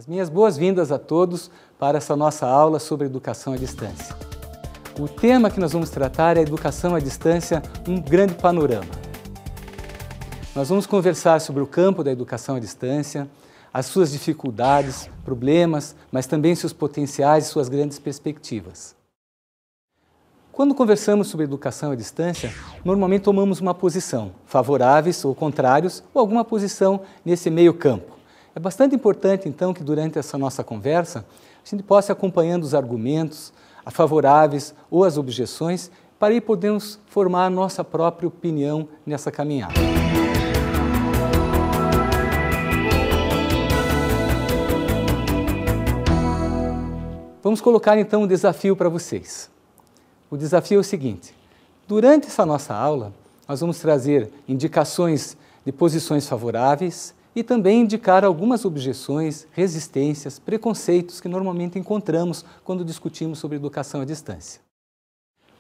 As minhas boas-vindas a todos para essa nossa aula sobre educação à distância. O tema que nós vamos tratar é educação à distância, um grande panorama. Nós vamos conversar sobre o campo da educação à distância, as suas dificuldades, problemas, mas também seus potenciais e suas grandes perspectivas. Quando conversamos sobre educação à distância, normalmente tomamos uma posição, favoráveis ou contrários, ou alguma posição nesse meio campo. É bastante importante, então, que durante essa nossa conversa, a gente possa ir acompanhando os argumentos, a favoráveis ou as objeções, para aí podermos formar a nossa própria opinião nessa caminhada. Vamos colocar, então, um desafio para vocês. O desafio é o seguinte: durante essa nossa aula, nós vamos trazer indicações de posições favoráveis e também indicar algumas objeções, resistências, preconceitos que normalmente encontramos quando discutimos sobre educação à distância.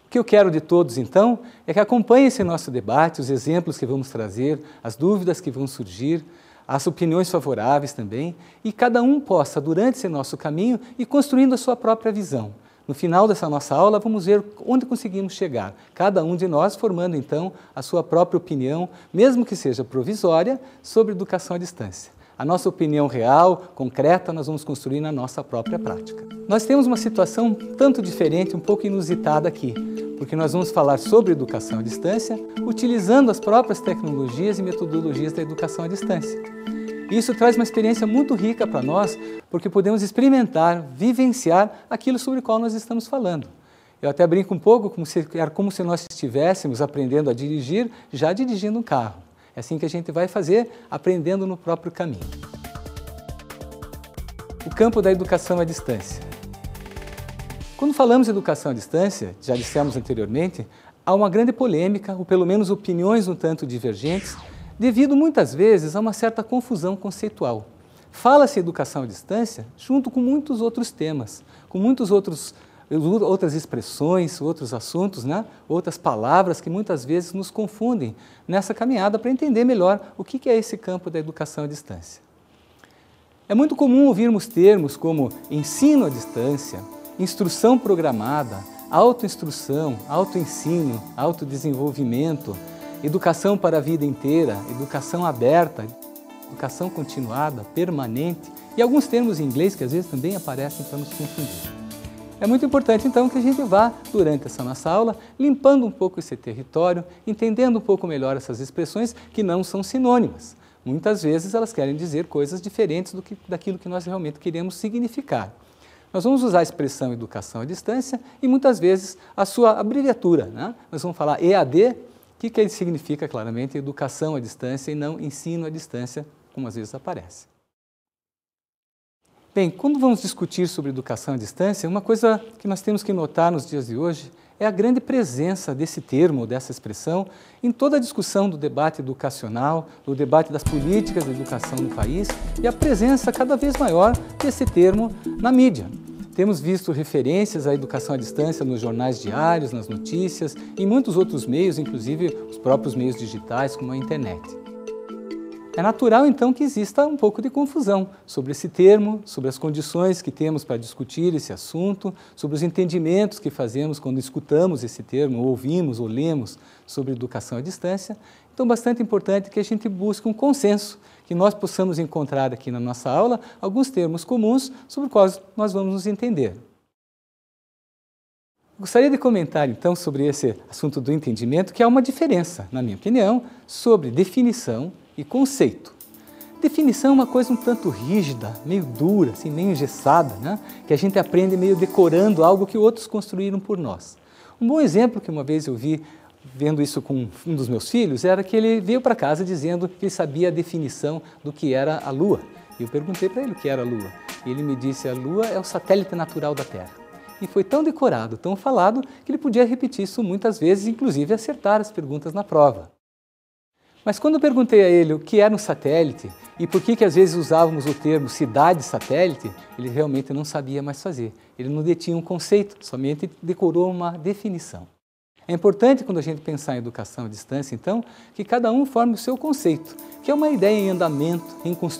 O que eu quero de todos, então, é que acompanhem esse nosso debate, os exemplos que vamos trazer, as dúvidas que vão surgir, as opiniões favoráveis também, e cada um possa, durante esse nosso caminho, ir construindo a sua própria visão. No final dessa nossa aula, vamos ver onde conseguimos chegar, cada um de nós formando, então, a sua própria opinião, mesmo que seja provisória, sobre educação à distância. A nossa opinião real, concreta, nós vamos construir na nossa própria prática. Nós temos uma situação tanto diferente, um pouco inusitada aqui, porque nós vamos falar sobre educação à distância, utilizando as próprias tecnologias e metodologias da educação à distância. Isso traz uma experiência muito rica para nós, porque podemos experimentar, vivenciar aquilo sobre o qual nós estamos falando. Eu até brinco um pouco, como se nós estivéssemos aprendendo a dirigir, já dirigindo um carro. É assim que a gente vai fazer, aprendendo no próprio caminho. O campo da educação à distância. Quando falamos de educação à distância, já dissemos anteriormente, há uma grande polêmica, ou pelo menos opiniões um tanto divergentes, devido muitas vezes a uma certa confusão conceitual. Fala-se educação à distância junto com muitos outros temas, com outras expressões, outros assuntos, né? Outras palavras que muitas vezes nos confundem nessa caminhada para entender melhor o que é esse campo da educação à distância. É muito comum ouvirmos termos como ensino à distância, instrução programada, autoinstrução, autoensino, autodesenvolvimento, educação para a vida inteira, educação aberta, educação continuada, permanente e alguns termos em inglês que às vezes também aparecem para nos confundir. É muito importante então que a gente vá, durante essa nossa aula, limpando um pouco esse território, entendendo um pouco melhor essas expressões que não são sinônimas. Muitas vezes elas querem dizer coisas diferentes daquilo que nós realmente queremos significar. Nós vamos usar a expressão educação à distância e muitas vezes a sua abreviatura, né? Nós vamos falar EAD, que ele significa claramente educação à distância e não ensino à distância, como às vezes aparece. Bem, quando vamos discutir sobre educação à distância, uma coisa que nós temos que notar nos dias de hoje é a grande presença desse termo, dessa expressão, em toda a discussão do debate educacional, do debate das políticas de educação no país e a presença cada vez maior desse termo na mídia. Temos visto referências à educação à distância nos jornais diários, nas notícias, em muitos outros meios, inclusive os próprios meios digitais, como a internet. É natural, então, que exista um pouco de confusão sobre esse termo, sobre as condições que temos para discutir esse assunto, sobre os entendimentos que fazemos quando escutamos esse termo, ou ouvimos ou lemos sobre educação à distância. Então, bastante importante que a gente busque um consenso, que nós possamos encontrar aqui na nossa aula alguns termos comuns sobre os quais nós vamos nos entender. Gostaria de comentar, então, sobre esse assunto do entendimento, que há uma diferença, na minha opinião, sobre definição e conceito. Definição é uma coisa um tanto rígida, meio dura, assim, meio engessada, né? Que a gente aprende meio decorando algo que outros construíram por nós. Um bom exemplo que uma vez eu vi, vendo isso com um dos meus filhos, era que ele veio para casa dizendo que ele sabia a definição do que era a Lua. E eu perguntei para ele o que era a Lua. E ele me disse: a Lua é o satélite natural da Terra. E foi tão decorado, tão falado, que ele podia repetir isso muitas vezes, inclusive acertar as perguntas na prova. Mas quando eu perguntei a ele o que era um satélite e por que às vezes usávamos o termo cidade satélite, ele realmente não sabia mais fazer. Ele não detinha um conceito, somente decorou uma definição. É importante, quando a gente pensar em educação à distância, então, que cada um forme o seu conceito, que é uma ideia em andamento, em construção.